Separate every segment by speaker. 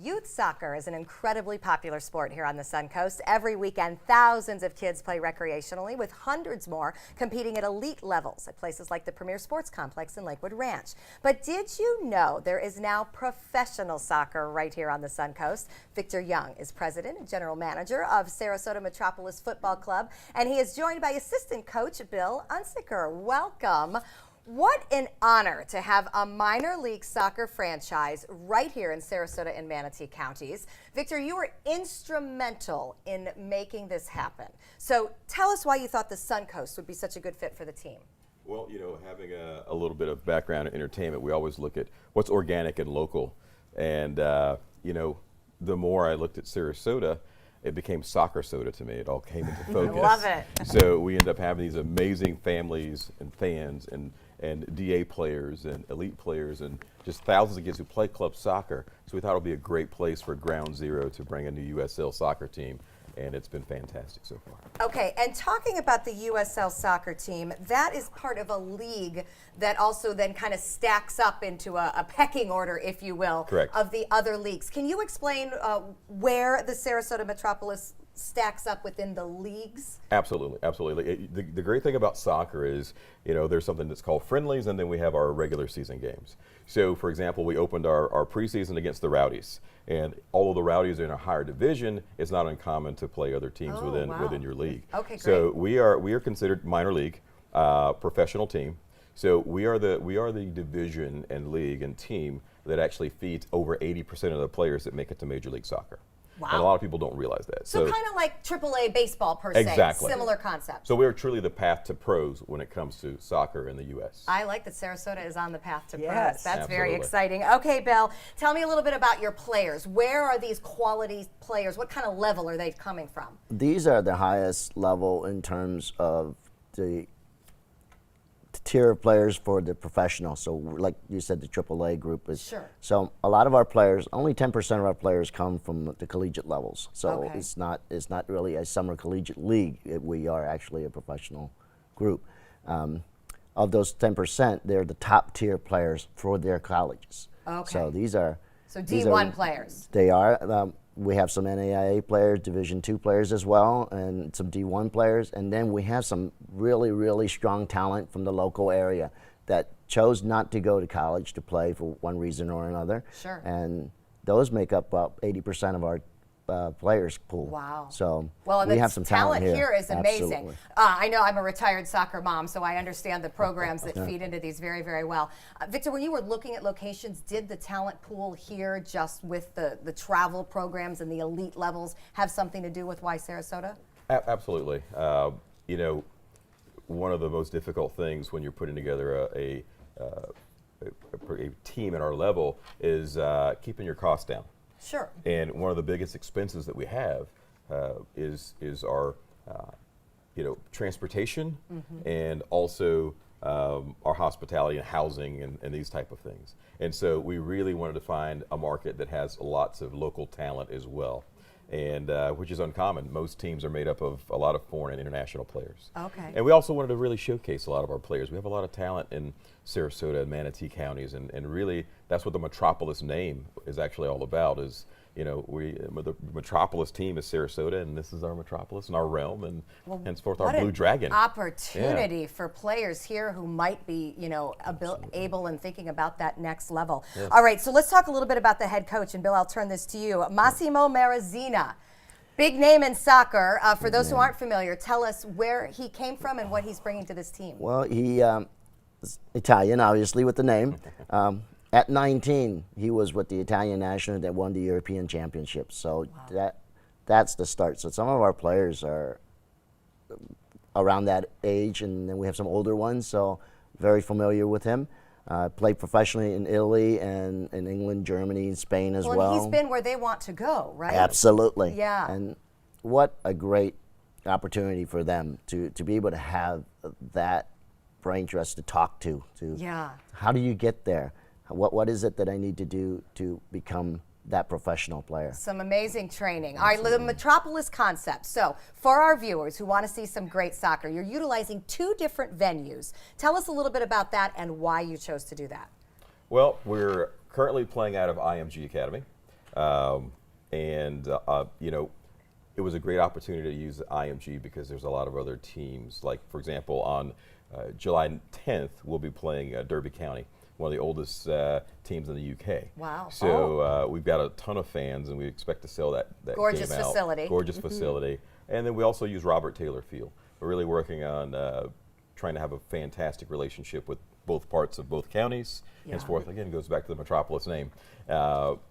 Speaker 1: Youth soccer is an incredibly popular sport here on the Sun Coast. Every weekend, thousands of kids play recreationally, with hundreds more competing at elite levels at places like the Premier Sports Complex in Lakewood Ranch. But did you know there is now professional soccer right here on the Sun Coast? Victor Young is president and general manager of Sarasota Metropolis Football Club, and he is joined by assistant coach Bill Unsicker. Welcome. What an honor to have a minor league soccer franchise right here in Sarasota and Manatee counties. Victor, you were instrumental in making this happen. So tell us why you thought the Sun Coast would be such a good fit for the team.
Speaker 2: Well, you know, having a little bit of background in entertainment, we always look at what's organic and local. And, you know, the more I looked at Sarasota, it became Soccer Soda to me. It all came into focus.
Speaker 1: I love it.
Speaker 2: So we end up having these amazing families and fans and DA players and elite players and just thousands of kids who play club soccer. So we thought it would be a great place for ground zero to bring a new USL soccer team. And it's been fantastic so far.
Speaker 1: Okay, and talking about the USL soccer team, that is part of a league that also then kind of stacks up into a pecking order, if you will,
Speaker 2: Correct.
Speaker 1: Of the other leagues. Can you explain where the Sarasota Metropolis stacks up within the leagues?
Speaker 2: Absolutely, absolutely. The great thing about soccer is, you know, there's something that's called friendlies, and then we have our regular season games. So, for example, we opened our preseason against the Rowdies, and although the Rowdies are in a higher division, it's not uncommon to play other teams within your league.
Speaker 1: Okay, great.
Speaker 2: So we are considered minor league, professional team. So we are the division and league and team that actually feeds over 80% of the players that make it to Major League Soccer.
Speaker 1: Wow.
Speaker 2: And a lot of people don't realize that.
Speaker 1: So kind of like AAA baseball per se.
Speaker 2: Exactly.
Speaker 1: Similar concept.
Speaker 2: So we're truly the path to pros when it comes to soccer in the U.S.
Speaker 1: I like that Sarasota is on the path to pros.
Speaker 3: Yes.
Speaker 1: That's very
Speaker 2: Absolutely.
Speaker 1: exciting. Okay, Bill, tell me a little bit about your players. Where are these quality players? What kind of level are they coming from?
Speaker 3: These are the highest level in terms of the tier of players for the professional. So like you said, the AAA group is.
Speaker 1: Sure.
Speaker 3: So a lot of our players, only 10% of our players come from the collegiate levels. So
Speaker 1: Okay.
Speaker 3: it's not really a summer collegiate league. We are actually a professional group. Of those 10%, they're the top tier players for their colleges.
Speaker 1: Okay.
Speaker 3: So these are.
Speaker 1: So
Speaker 3: these
Speaker 1: D1 players.
Speaker 3: They are. We have some NAIA players, Division II players as well, and some D1 players. And then we have some really, really strong talent from the local area that chose not to go to college to play for one reason or another.
Speaker 1: Sure.
Speaker 3: And those make up about 80% of our players pool.
Speaker 1: Wow.
Speaker 3: So
Speaker 1: well, and
Speaker 3: we
Speaker 1: the
Speaker 3: have some talent
Speaker 1: here is amazing.
Speaker 3: Absolutely.
Speaker 1: I know I'm a retired soccer mom, so I understand the programs that feed into these very, very well. Victor, when you were looking at locations, did the talent pool here, just with the travel programs and the elite levels, have something to do with why Sarasota?
Speaker 2: Absolutely. You know, one of the most difficult things when you're putting together a team at our level is keeping your costs down.
Speaker 1: Sure.
Speaker 2: And one of the biggest expenses that we have is our you know, transportation and also our hospitality and housing and these type of things. And so we really wanted to find a market that has lots of local talent as well, and which is uncommon. Most teams are made up of a lot of foreign and international players.
Speaker 1: Okay.
Speaker 2: And we also wanted to really showcase a lot of our players. We have a lot of talent in Sarasota and Manatee counties, and really that's what the Metropolis name is actually all about. Is, you know, the Metropolis team is Sarasota, and this is our Metropolis and our realm, and henceforth our Blue Dragon.
Speaker 1: Opportunity for players here who might be, you know, able and thinking about that next level.
Speaker 2: Yes.
Speaker 1: All right, so let's talk a little bit about the head coach, and Bill, I'll turn this to you. Massimo Mara, big name in soccer. For those who aren't familiar, tell us where he came from and what he's bringing to this team.
Speaker 3: Well, he is Italian, obviously, with the name. At 19, he was with the Italian national that won the European Championship. So that's the start. So some of our players are around that age, and then we have some older ones. So very familiar with him. Played professionally in Italy and in England, Germany, Spain as well.
Speaker 1: And he's been where they want to go, right?
Speaker 3: Absolutely.
Speaker 1: Yeah.
Speaker 3: And what a great opportunity for them to be able to have that brain trust to talk to.
Speaker 1: Yeah.
Speaker 3: How do you get there? What is it that I need to do to become that professional player? Some
Speaker 1: amazing training. All right, the Metropolis concept. So for our viewers who want to see some great soccer, you're utilizing 2 different venues. Tell us a little bit about that and why you chose to do that.
Speaker 2: Well, we're currently playing out of IMG Academy. You know, it was a great opportunity to use IMG because there's a lot of other teams. Like, for example, on July 10th, we'll be playing Derby County, one of the oldest teams in the UK.
Speaker 1: Wow.
Speaker 2: So we've got a ton of fans, and we expect to sell that
Speaker 1: Gorgeous
Speaker 2: game out.
Speaker 1: facility.
Speaker 2: Gorgeous facility. And then we also use Robert Taylor Field. We're really working on trying to have a fantastic relationship with both parts of both counties.
Speaker 1: Yeah.
Speaker 2: Henceforth, again, goes back to the Metropolis name.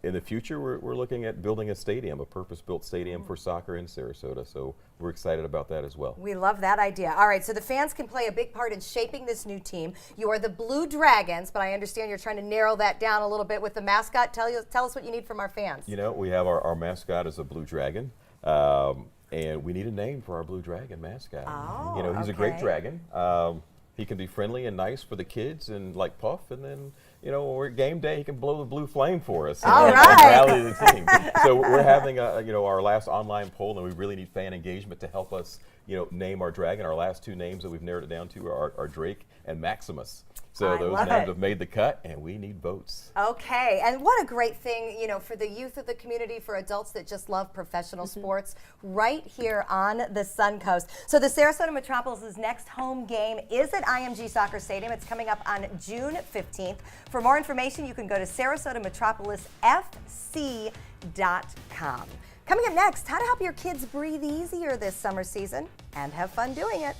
Speaker 2: In the future, we're looking at building a stadium, a purpose-built stadium for soccer in Sarasota. So we're excited about that as well.
Speaker 1: We love that idea. All right, so the fans can play a big part in shaping this new team. You are the Blue Dragons, but I understand you're trying to narrow that down a little bit with the mascot. Tell us what you need from our fans.
Speaker 2: You know, we have our mascot is a blue dragon. And we need a name for our blue dragon mascot.
Speaker 1: Oh,
Speaker 2: you know, he's a great
Speaker 1: okay.
Speaker 2: dragon. He can be friendly and nice for the kids and like Puff, and then, you know, when we're at game day, he can blow the blue flame for us.
Speaker 1: All
Speaker 2: and
Speaker 1: right.
Speaker 2: rally the team. So we're having our last online poll, and we really need fan engagement to help us, name our dragon. Our last two names that we've narrowed it down to are Drake and Maximus. So
Speaker 1: I
Speaker 2: those
Speaker 1: love
Speaker 2: names
Speaker 1: it.
Speaker 2: have made the cut, and we need votes.
Speaker 1: Okay, and what a great thing, for the youth of the community, for adults that just love professional sports, right here on the Suncoast. So the Sarasota Metropolis' next home game is at IMG Soccer Stadium. It's coming up on June 15th. For more information, you can go to SarasotaMetropolisFC.com. Coming up next, how to help your kids breathe easier this summer season and have fun doing it.